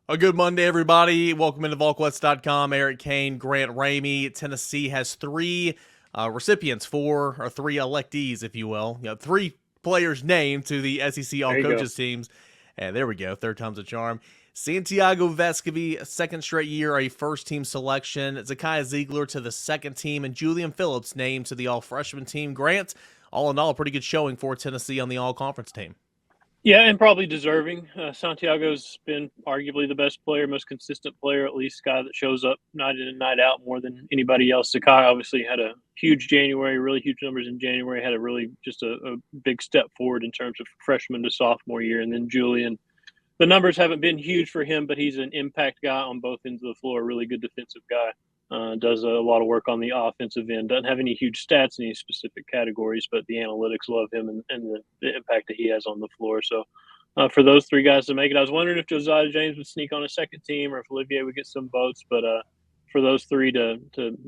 A good Monday, everybody. Welcome into Volquest.com. Eric Kane, Grant Ramey. Tennessee has three recipients, four or three electees, if you will. Three players named to the SEC All There you go. Coaches teams. And there we go. Third time's a charm. Santiago Vescovi, second straight year, a first team selection. Zakiya Ziegler to the second team, and Julian Phillips named to the all freshman team. Grant, all in all, a pretty good showing for Tennessee on the all conference team. Yeah, and probably deserving. Santiago's been arguably the best player, most consistent player, at least guy that shows up night in and night out more than anybody else. Zakiya obviously had a huge January, really huge numbers in January, had a really just a big step forward in terms of freshman to sophomore year. And then Julian, the numbers haven't been huge for him, but he's an impact guy on both ends of the floor, a really good defensive guy. Does a lot of work on the offensive end. Doesn't have any huge stats in any specific categories, but the analytics love him and the impact that he has on the floor. So for those three guys to make it, I was wondering if Josiah James would sneak on a second team or if Olivier would get some votes. But for those three to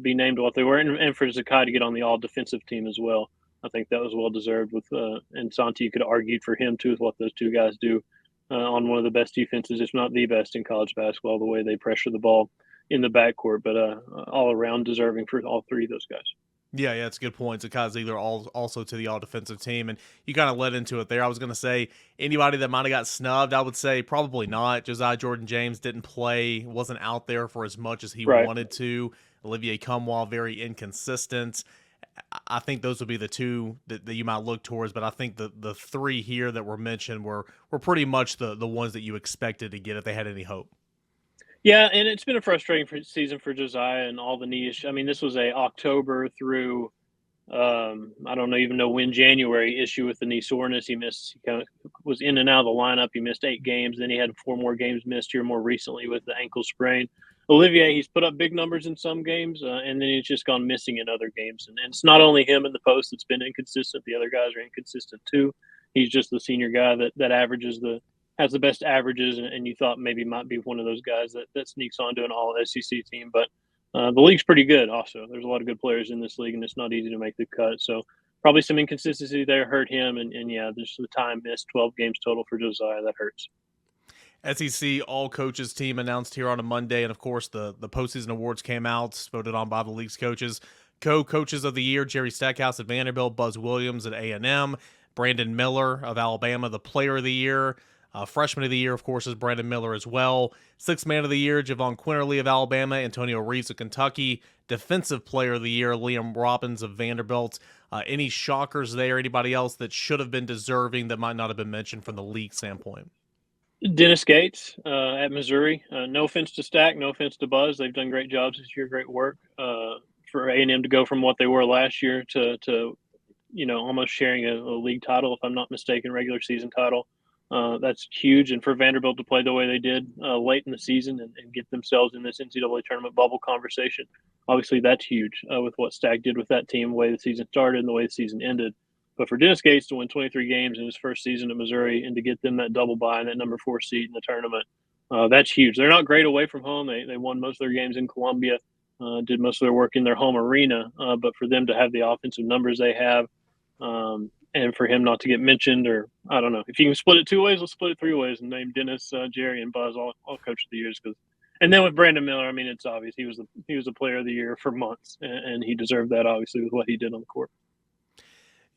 be named what they were, and for Zakiya to get on the all defensive team as well, I think that was well deserved. With and Santi, you could have argued for him too with what those two guys do on one of the best defenses, if not the best in college basketball, the way they pressure the ball in the backcourt. But all around deserving for all three of those guys. Yeah, it's a good point. Zakiya Ziegler also to the all defensive team, and you kind of led into it there. I was going to say anybody that might have got snubbed, I would say probably not. Josiah Jordan James didn't play, wasn't out there for as much as he Right. wanted to. Olivier Cumwall, very inconsistent. I think those would be the two that you might look towards, but I think the three here that were mentioned were pretty much the ones that you expected to get if they had any hope. Yeah, and it's been a frustrating season for Josiah and all the knee issue. I mean, this was a October through I don't know even know when January issue with the knee soreness. He kind of was in and out of the lineup. He missed 8 games. Then he had 4 more games missed here more recently with the ankle sprain. Olivier, he's put up big numbers in some games, and then he's just gone missing in other games. And it's not only him in the post that's been inconsistent. The other guys are inconsistent too. He's just the senior guy that averages has the best averages, and you thought maybe might be one of those guys that sneaks onto an all SEC team. But the league's pretty good also. There's a lot of good players in this league, and it's not easy to make the cut. So probably some inconsistency there hurt him. And yeah, there's the time missed, 12 games total for Josiah. That hurts. SEC All Coaches team announced here on a Monday, and of course the postseason awards came out, voted on by the league's coaches. Co-coaches of the year: Jerry Stackhouse at Vanderbilt, Buzz Williams at A&M, Brandon Miller of Alabama, the Player of the Year. Freshman of the year, of course, is Brandon Miller as well. Sixth man of the year, Javon Quinterly of Alabama, Antonio Reeves of Kentucky. Defensive player of the year, Liam Robbins of Vanderbilt. Any shockers there? Anybody else that should have been deserving that might not have been mentioned from the league standpoint? Dennis Gates at Missouri. No offense to Stack, no offense to Buzz. They've done great jobs this year, great work for A&M to go from what they were last year to almost sharing a league title, if I'm not mistaken, regular season title. That's huge. And for Vanderbilt to play the way they did late in the season and get themselves in this NCAA tournament bubble conversation, obviously that's huge with what Stack did with that team, the way the season started and the way the season ended. But for Dennis Gates to win 23 games in his first season at Missouri and to get them that double bye and that number 4 seed in the tournament, that's huge. They're not great away from home. They won most of their games in Columbia, did most of their work in their home arena. But for them to have the offensive numbers they have, and for him not to get mentioned, or I don't know, if you can split it 2 ways, let's split it 3 ways and name Dennis, Jerry, and Buzz all coach of the years. And then with Brandon Miller, I mean, it's obvious he was the player of the year for months, and he deserved that obviously with what he did on the court.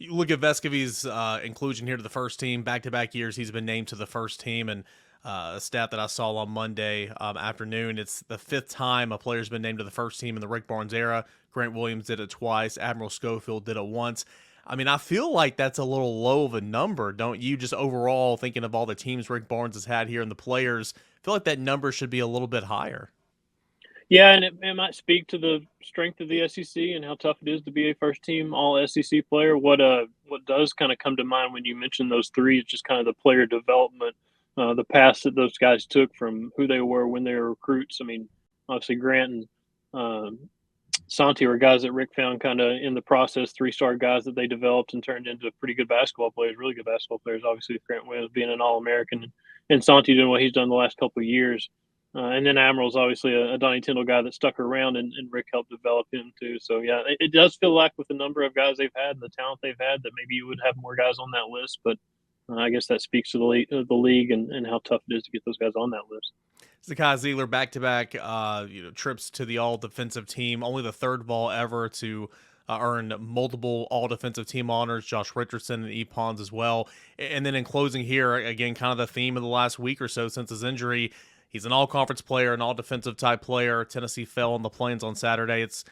You look at Vescovi's inclusion here to the first team. Back-to-back years, he's been named to the first team, and a stat that I saw on Monday afternoon, it's the 5th time a player's been named to the first team in the Rick Barnes era. Grant Williams did it twice. Admiral Schofield did it once. I mean, I feel like that's a little low of a number, don't you? Just overall, thinking of all the teams Rick Barnes has had here and the players, I feel like that number should be a little bit higher. Yeah, and it might speak to the strength of the SEC and how tough it is to be a first team all SEC player. What does kind of come to mind when you mention those three is just kind of the player development, the paths that those guys took from who they were when they were recruits. I mean, obviously Grant and Santi were guys that Rick found kind of in the process, 3-star guys that they developed and turned into pretty good basketball players, really good basketball players. Obviously, with Grant Williams being an All-American and Santi doing what he's done the last couple of years. And then Admiral's obviously a Donnie Tyndall guy that stuck around, and Rick helped develop him too. So, yeah, it does feel like with the number of guys they've had and the talent they've had that maybe you would have more guys on that list. But I guess that speaks to the league and how tough it is to get those guys on that list. Zakai Ziegler back-to-back trips to the all-defensive team, only the third ball ever to earn multiple all-defensive team honors, Josh Richardson and E. Pons as well. And then in closing here, again, kind of the theme of the last week or so since his injury, he's an all-conference player, an all-defensive type player. Tennessee fell on the Plains on Saturday. It's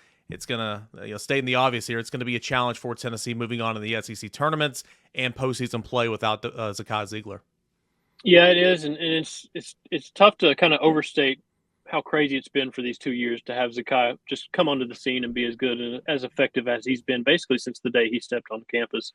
going to, stating the obvious here, it's going to be a challenge for Tennessee moving on to the SEC tournaments and postseason play without Zakai Ziegler. Yeah, it is, and it's tough to kind of overstate how crazy it's been for these 2 years to have Zakai just come onto the scene and be as good and as effective as he's been basically since the day he stepped on campus.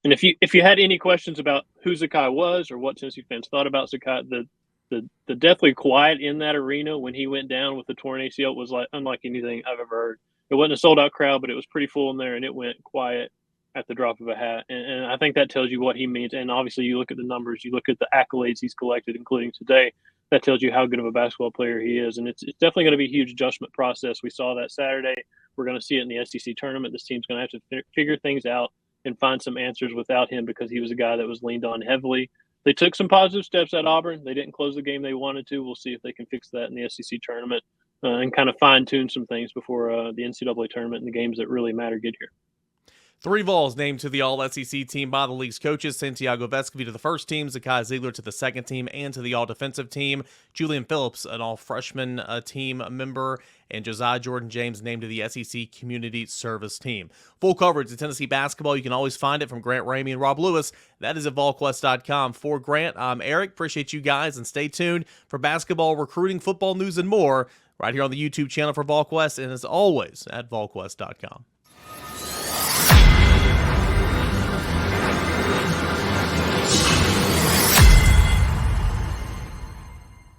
And if you had any questions about who Zakai was or what Tennessee fans thought about Zakai, the deathly quiet in that arena when he went down with the torn ACL was like unlike anything I've ever heard. It wasn't a sold out crowd, but it was pretty full in there, and it went quiet at the drop of a hat. And I think that tells you what he means. And obviously, you look at the numbers, you look at the accolades he's collected, including today. That tells you how good of a basketball player he is. And it's definitely going to be a huge adjustment process. We saw that Saturday. We're going to see it in the SEC tournament. This team's going to have to figure things out and find some answers without him because he was a guy that was leaned on heavily. They took some positive steps at Auburn. They didn't close the game they wanted to. We'll see if they can fix that in the SEC tournament and kind of fine-tune some things before the NCAA tournament and the games that really matter get here. 3 Vols named to the All-SEC team by the league's coaches. Santiago Vescovi to the first team, Zakai Ziegler to the second team and to the All-Defensive team. Julian Phillips, an All-Freshman team member, and Josiah Jordan-James named to the SEC Community Service team. Full coverage of Tennessee basketball, you can always find it from Grant Ramey and Rob Lewis. That is at Volquest.com. For Grant, I'm Eric. Appreciate you guys, and stay tuned for basketball, recruiting, football news, and more right here on the YouTube channel for Volquest, and as always, at Volquest.com.